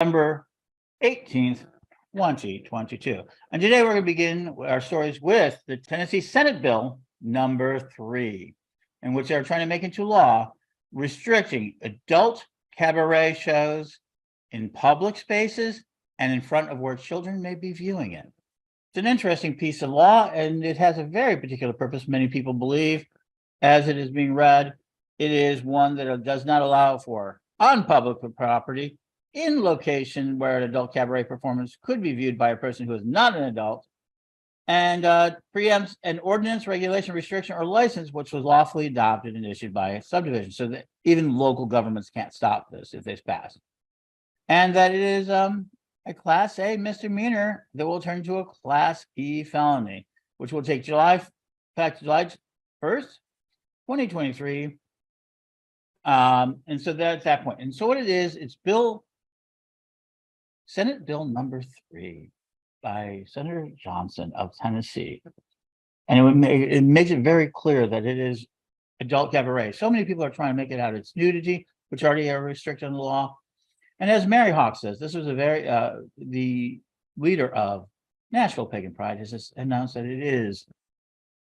November 18th, 2022. And today we're going to begin our stories with the Tennessee Senate Bill number 3, in which they're trying to make into law restricting adult cabaret shows in public spaces and in front of where children may be viewing it. It's an interesting piece of law, and it has a very particular purpose. Many people believe, as it is being read, it is one that does not allow for on public property in location where an adult cabaret performance could be viewed by a person who is not an adult, and preempts an ordinance, regulation, restriction, or license which was lawfully adopted and issued by a subdivision, so that even local governments can't stop this if this passed. And that it is a Class A misdemeanor that will turn to a Class E felony, which will take July 1st, 2023. And so that's that point. And so what it is, it's Senate Bill number 3 by Senator Johnson of Tennessee. And it makes it very clear that it is adult cabaret. So many people are trying to make it out it's nudity, which already are restricted in the law. And as Mary Hawk says, this was a very, the leader of Nashville Pagan Pride has announced that it is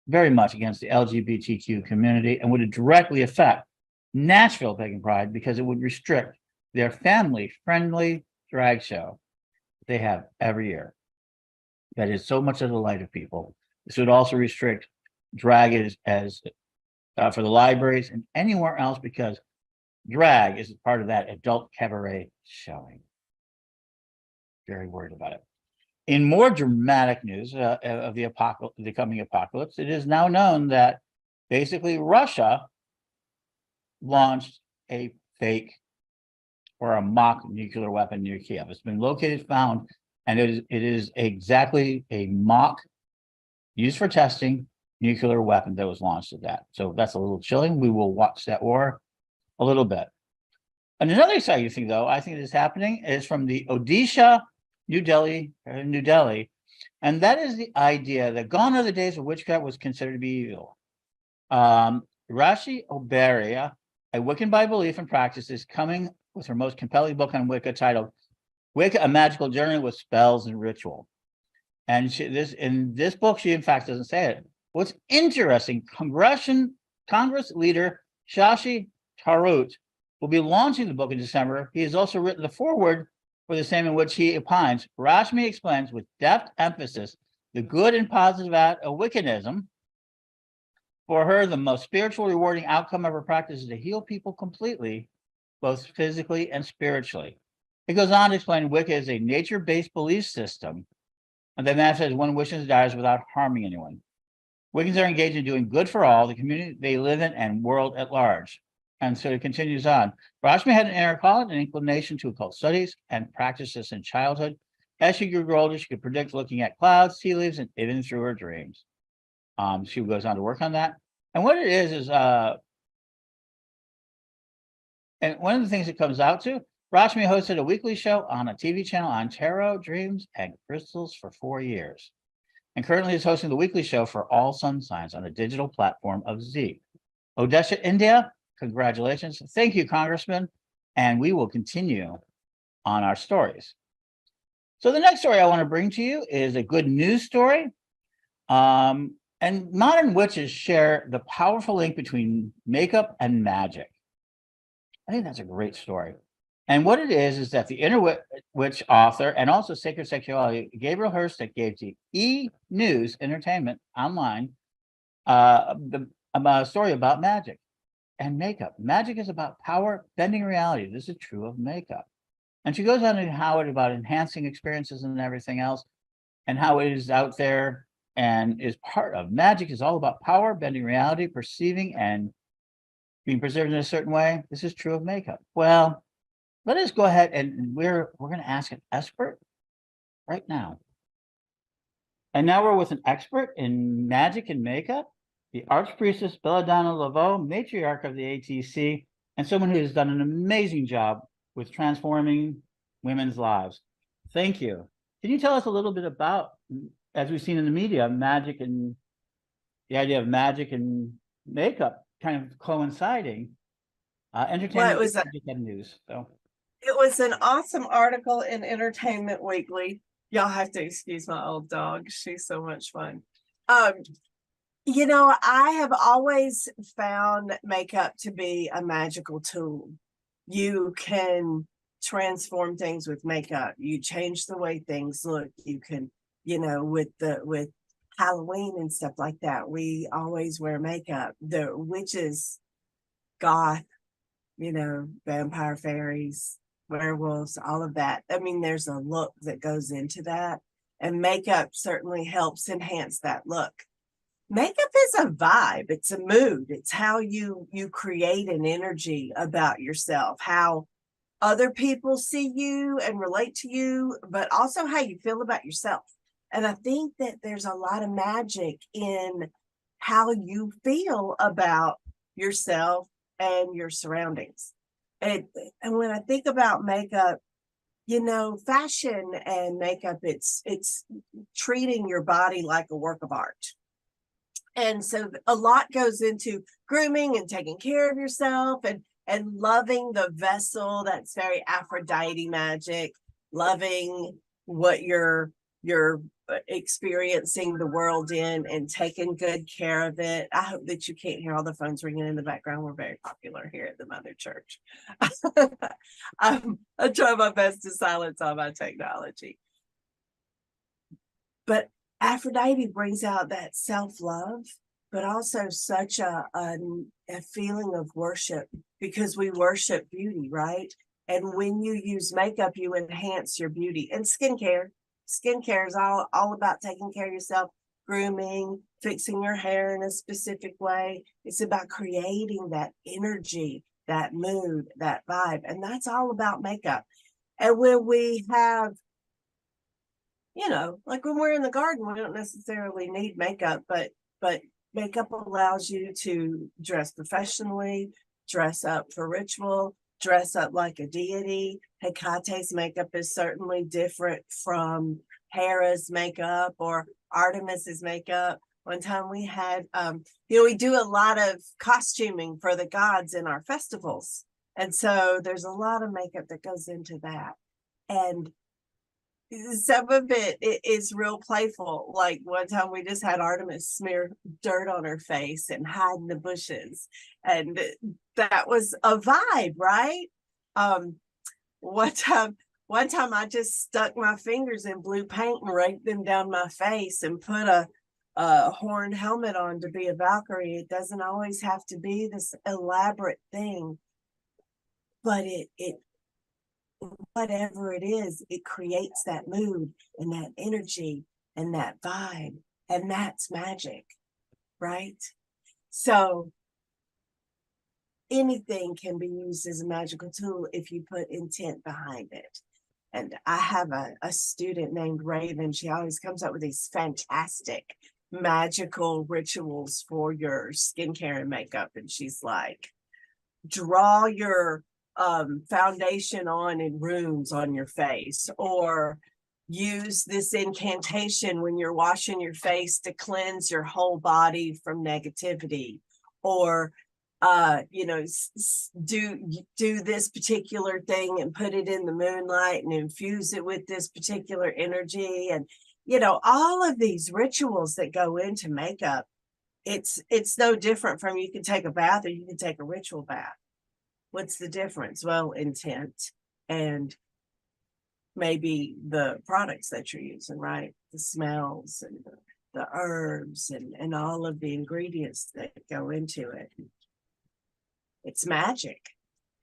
very much against the LGBTQ community and would directly affect Nashville Pagan Pride because it would restrict their family-friendly drag show they have every year. That is so much of the light of people. This would also restrict drag as for the libraries and anywhere else because drag is part of that adult cabaret showing. Very worried about it. In more dramatic news of the coming apocalypse, it is now known that basically Russia launched a fake or a mock nuclear weapon near Kiev. It's been located, found, and it is exactly a mock used for testing nuclear weapon that was launched at that. So that's a little chilling. We will watch that war a little bit. And another exciting thing, though, I think is happening is from the Odisha, New Delhi, and that is the idea that gone are the days of witchcraft was considered to be evil. Rashi Oberia, a Wiccan by belief and practice, is coming with her most compelling book on Wicca titled Wicca, a Magical Journey with Spells and Ritual. And in this book, she in fact doesn't say it. What's interesting, Congress leader Shashi Tharoor will be launching the book in December. He has also written the foreword for the same, in which he opines. Rashmi explains with deft emphasis the good and positive out of Wiccanism. For her, the most spiritual, rewarding outcome of her practice is to heal people completely, both physically and spiritually. It goes on to explain Wicca is a nature-based belief system, and that manifests one wishes and desires without harming anyone. Wiccans are engaged in doing good for all, the community they live in, and world at large. And so it continues on. Rashmi had an inner calling and inclination to occult studies and practiced this in childhood. As she grew older, she could predict looking at clouds, tea leaves, and even through her dreams. She goes on to work on that. And what it is and one of the things it comes out to, Rashmi hosted a weekly show on a TV channel on tarot, dreams, and crystals for 4 years. And currently is hosting the weekly show for all sun signs on a digital platform of Z. Odisha, India, congratulations. Thank you, Congressman. And we will continue on our stories. So the next story I want to bring to you is a good news story. And modern witches share the powerful link between makeup and magic. I think that's a great story. And what it is that the Inner Witch author and also Sacred Sexuality, Gabriel Herstick, gave to E! News Entertainment online about a story about magic and makeup. Magic is about power, bending reality. This is true of makeup. And she goes on to how it about enhancing experiences and everything else, and how it is out there and is part of magic is all about power, bending reality, perceiving and being preserved in a certain way. This is true of makeup. Well, let us go ahead and we're going to ask an expert right now. And now we're with an expert in magic and makeup, the Archpriestess Belladonna Laveau, matriarch of the ATC, and someone who has done an amazing job with transforming women's lives. Thank you. Can you tell us a little bit about, as we've seen in the media, magic and the idea of magic and makeup kind of coinciding? Entertainment What was that? news. So It was an awesome article in Entertainment Weekly. Y'all have to excuse my old dog. She's so much fun. You know, I have always found makeup to be a magical tool. You can transform things with makeup. You change the way things look. You can, you know, with Halloween and stuff like that, we always wear makeup. The witches, goth, you know, vampire, fairies, werewolves, all of that. I mean, there's a look that goes into that, and makeup certainly helps enhance that look. Makeup is a vibe, it's a mood, it's how you create an energy about yourself, how other people see you and relate to you, but also how you feel about yourself. And I think that there's a lot of magic in how you feel about yourself and your surroundings. And when I think about makeup, you know, fashion and makeup, it's treating your body like a work of art. And so a lot goes into grooming and taking care of yourself and loving the vessel. That's very Aphrodite magic, loving what you're experiencing the world in and taking good care of it. I hope that you can't hear all the phones ringing in the background. We're very popular here at the Mother Church. I try my best to silence all my technology. But Aphrodite brings out that self-love, but also such a feeling of worship, because we worship beauty, right? And when you use makeup, you enhance your beauty. And skincare is all about taking care of yourself, grooming, fixing your hair in a specific way. It's about creating that energy, that mood, that vibe. And that's all about makeup. And when we have, you know, like when we're in the garden, we don't necessarily need makeup, but makeup allows you to dress professionally, dress up for ritual, dress up like a deity. Hecate's makeup is certainly different from Hera's makeup or Artemis's makeup. One time we had, you know, we do a lot of costuming for the gods in our festivals. And so there's a lot of makeup that goes into that. And some of it is real playful. Like one time we just had Artemis smear dirt on her face and hide in the bushes, and that was a vibe, right? One time I just stuck my fingers in blue paint and raked them down my face and put a horned helmet on to be a Valkyrie. It doesn't always have to be this elaborate thing, but it whatever it is, it creates that mood and that energy and that vibe, and that's magic, right? So anything can be used as a magical tool if you put intent behind it. And I have a student named Raven. She always comes up with these fantastic magical rituals for your skincare and makeup. And she's like, draw your foundation on in runes on your face, or use this incantation when you're washing your face to cleanse your whole body from negativity, or you know, do this particular thing and put it in the moonlight and infuse it with this particular energy. And you know, all of these rituals that go into makeup, it's no different from, you can take a bath or you can take a ritual bath. What's the difference? Well, intent and maybe the products that you're using, right? The smells and the herbs and all of the ingredients that go into it. It's magic.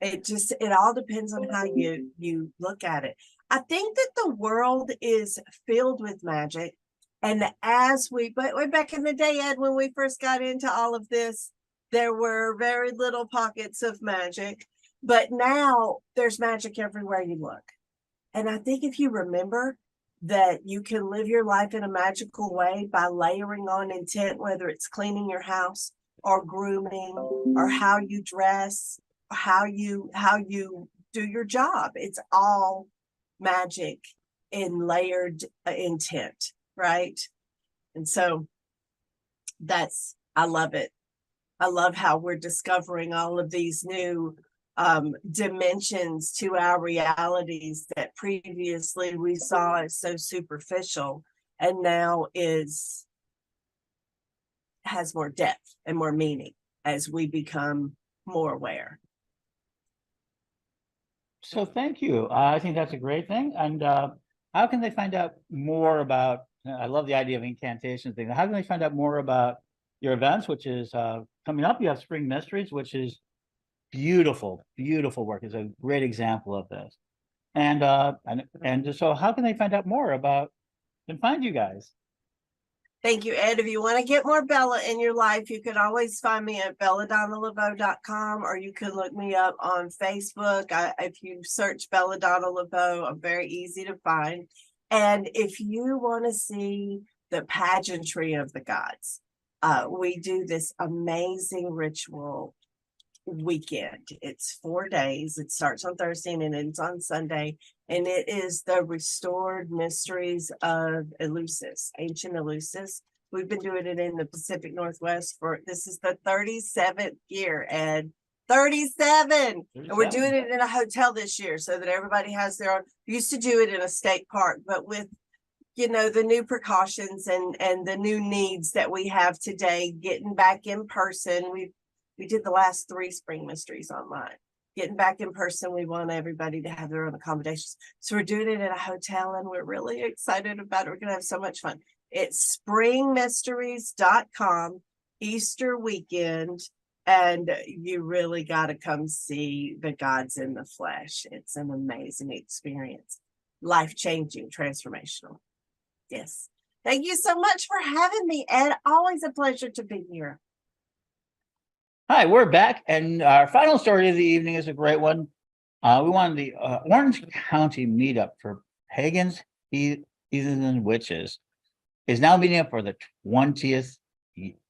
It all depends on how you look at it. I think that the world is filled with magic. And but back in the day, Ed, when we first got into all of this, there were very little pockets of magic, but now there's magic everywhere you look. And I think if you remember that you can live your life in a magical way by layering on intent, whether it's cleaning your house or grooming or how you dress, or how you do your job, it's all magic in layered intent, right? And so I love it. I love how we're discovering all of these new dimensions to our realities that previously we saw as so superficial, and now has more depth and more meaning as we become more aware. So thank you. I think that's a great thing. And how can they find out more about, I love the idea of incantation thing. How can they find out more about your events, which is coming up? You have Spring Mysteries, which is beautiful, beautiful work. It's a great example of this. And so how can they find out more about and find you guys? Thank you, Ed. If you want to get more Bella in your life, you can always find me at belladonnalaveau.com, or you can look me up on Facebook. If you search Belladonna LaVeau, I'm very easy to find. And if you want to see the pageantry of the gods, we do this amazing ritual weekend. It's 4 days. It starts on Thursday and it ends on Sunday. And it is the restored mysteries of Eleusis, ancient Eleusis. We've been doing it in the Pacific Northwest this is the 37th year, Ed. 37. And we're doing it in a hotel this year so that everybody has their own. We used to do it in a state park, but with the new precautions and the new needs that we have today, getting back in person. We did the last 3 Spring Mysteries online. Getting back in person, we want everybody to have their own accommodations. So we're doing it at a hotel and we're really excited about it. We're going to have so much fun. It's springmysteries.com, Easter weekend, and you really got to come see the gods in the flesh. It's an amazing experience. Life-changing, transformational. Yes. Thank you so much for having me, Ed. Always a pleasure to be here. Hi, we're back, and our final story of the evening is a great one. We wanted the Orange County Meetup for Pagans, Heathens, and Witches is now meeting up for the 20th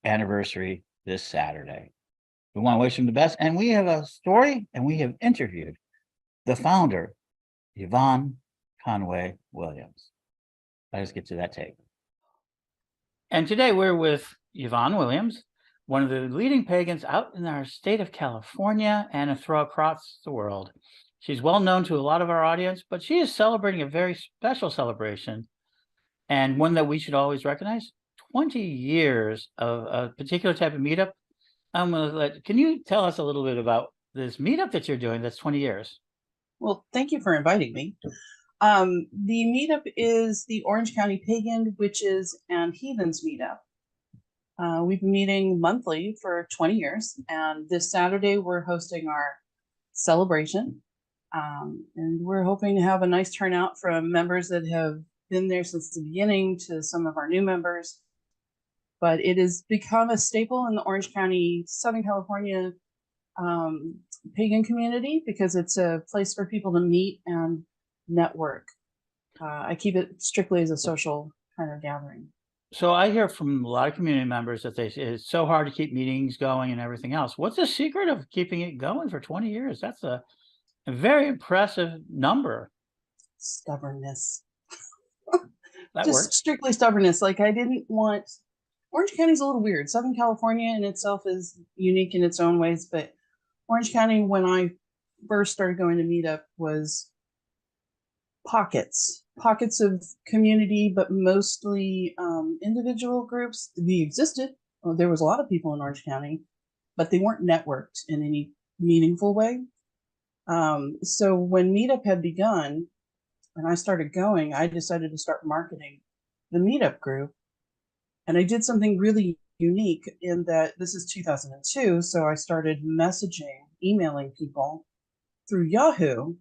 anniversary this Saturday. We want to wish them the best, and we have a story, and we have interviewed the founder, Yvonne Conway Williams. Let us get to that tape. And today we're with Yvonne Williams, one of the leading pagans out in our state of California and throughout across the world. She's well known to a lot of our audience, but she is celebrating a very special celebration, and one that we should always recognize. 20 years of a particular type of meetup. Can you tell us a little bit about this meetup that you're doing that's 20 years? Well, thank you for inviting me. The meetup is the Orange County Pagan, Witches, and Heathens meetup. We've been meeting monthly for 20 years, and this Saturday we're hosting our celebration. And we're hoping to have a nice turnout from members that have been there since the beginning to some of our new members. But it has become a staple in the Orange County, Southern California pagan community because it's a place for people to meet and network. I keep it strictly as a social kind of gathering. So I hear from a lot of community members that they say it's so hard to keep meetings going and everything else. What's the secret of keeping it going for 20 years? That's a very impressive number. Stubbornness. That Just works. strictly stubbornness. Like I didn't want, Orange County's a little weird. Southern California in itself is unique in its own ways, but Orange County, when I first started going to Meetup, was pockets of community, but mostly individual groups. We existed. Well, there was a lot of people in Orange County, but they weren't networked in any meaningful way. So when Meetup had begun and I started going, I decided to start marketing the Meetup group. And I did something really unique in that this is 2002. So I started emailing people through Yahoo,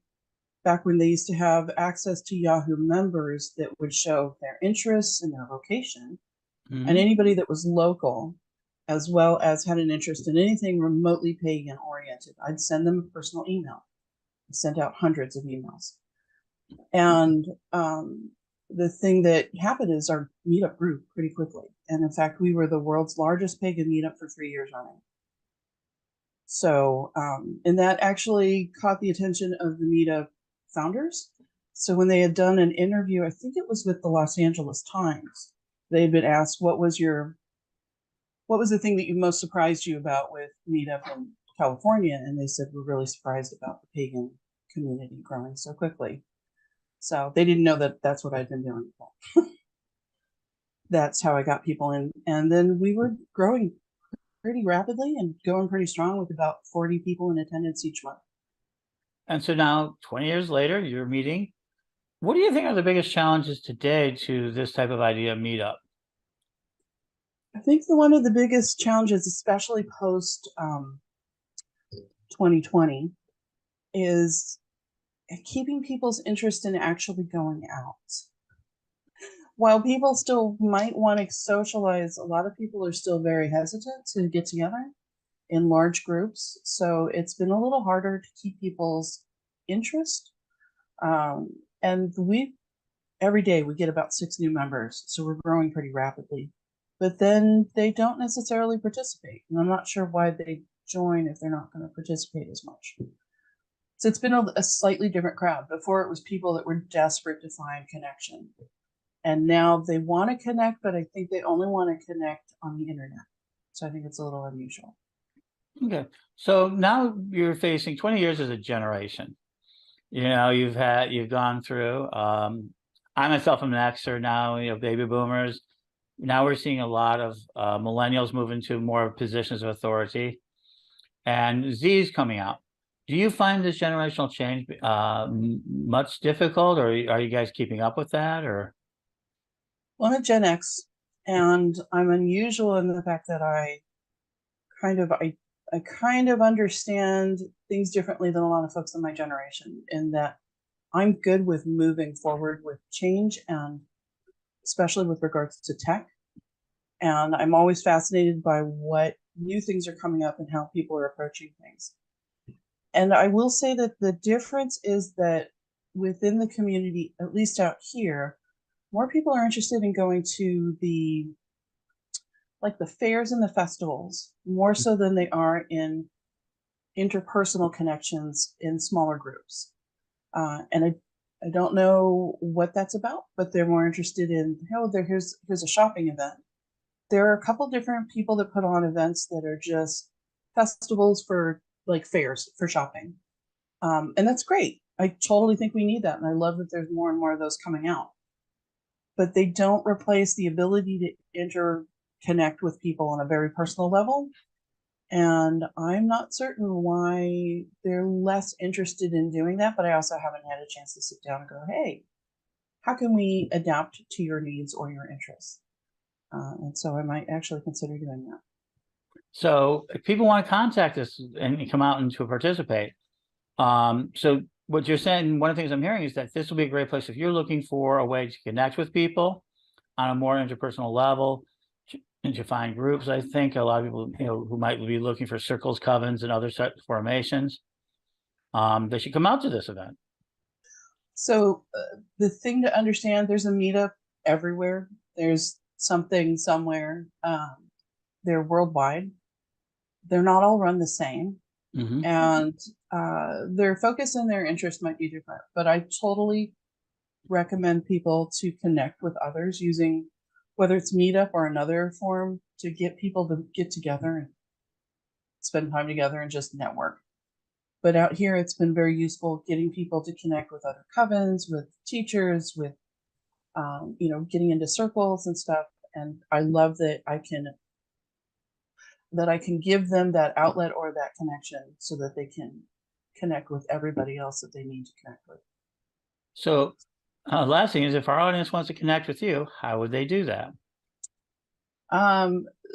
back when they used to have access to Yahoo members that would show their interests and their location, and anybody that was local, as well as had an interest in anything remotely pagan oriented. I'd send them a personal email. I sent out hundreds of emails. And the thing that happened is our meetup grew pretty quickly. And in fact, we were the world's largest pagan meetup for 3 years running. So, and that actually caught the attention of the meetup founders. So when they had done an interview, I think it was with the Los Angeles Times, they had been asked, what was the thing that you most surprised you about with Meetup in California, and they said we're really surprised about the pagan community growing so quickly. So they didn't know that that's what I'd been doing. That's how I got people in. And then we were growing pretty rapidly and going pretty strong with about 40 people in attendance each month. And so now, 20 years later, you're meeting. What do you think are the biggest challenges today to this type of idea meetup? I think one of the biggest challenges, especially post 2020, is keeping people's interest in actually going out. While people still might want to socialize, a lot of people are still very hesitant to get together in large groups. So it's been a little harder to keep people's interest. And every day we get about 6 new members. So we're growing pretty rapidly. But then they don't necessarily participate. And I'm not sure why they join if they're not going to participate as much. So it's been a slightly different crowd. Before it was people that were desperate to find connection. And now they want to connect, but I think they only want to connect on the internet. So I think it's a little unusual. Okay. So now you're facing 20 years as a generation. You know, you've gone through, I myself am an Xer now, baby boomers. Now we're seeing a lot of millennials move into more positions of authority, and Z's coming out. Do you find this generational change much difficult, or are you guys keeping up with that? Or Well, I'm a Gen X, and I'm unusual in the fact that I kind of understand things differently than a lot of folks in my generation, in that I'm good with moving forward with change, and especially with regards to tech. And I'm always fascinated by what new things are coming up and how people are approaching things. And I will say that the difference is that within the community, at least out here, more people are interested in going to the fairs and the festivals, more so than they are in interpersonal connections in smaller groups. And I don't know what that's about, but they're more interested in, here's a shopping event. There are a couple different people that put on events that are just festivals for fairs for shopping. And that's great. I totally think we need that. And I love that there's more and more of those coming out. But they don't replace the ability to interconnect with people on a very personal level. And I'm not certain why they're less interested in doing that, but I also haven't had a chance to sit down and go, hey, how can we adapt to your needs or your interests? And so I might actually consider doing that. so if people want to contact us and come out and to participate, so what you're saying, one of the things I'm hearing is that this will be a great place if you're looking for a way to connect with people on a more interpersonal level, and to find groups. I think a lot of people, who might be looking for circles, covens, and other such formations, they should come out to this event. So the thing to understand, there's a meetup everywhere. There's something somewhere. They're worldwide. They're not all run the same. Mm-hmm. And their focus and their interest might be different. But I totally recommend people to connect with others using, whether it's Meetup or another form, to get people to get together and spend time together and just network. But out here, it's been very useful getting people to connect with other covens, with teachers, with, getting into circles and stuff. And I love that I can give them that outlet or that connection so that they can connect with everybody else that they need to connect with. So last thing is, if our audience wants to connect with you, how would they do that?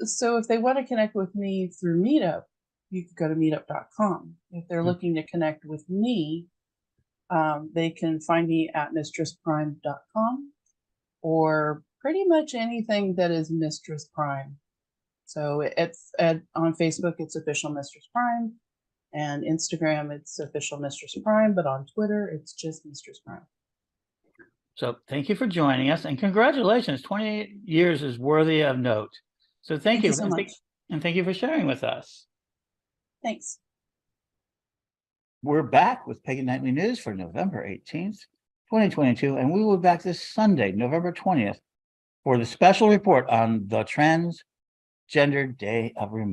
So if they want to connect with me through Meetup, you could go to meetup.com. If they're looking to connect with me, they can find me at mistressprime.com, or pretty much anything that is Mistress Prime. So it's on Facebook, it's official Mistress Prime, and Instagram, it's official Mistress Prime, but on Twitter, it's just Mistress Prime. So thank you for joining us, and congratulations. 28 years is worthy of note. So thank you so much. And thank you for sharing with us. Thanks. We're back with Pagan Nightly News for November 18th, 2022, and we will be back this Sunday, November 20th, for the special report on the Transgender Day of Remembrance.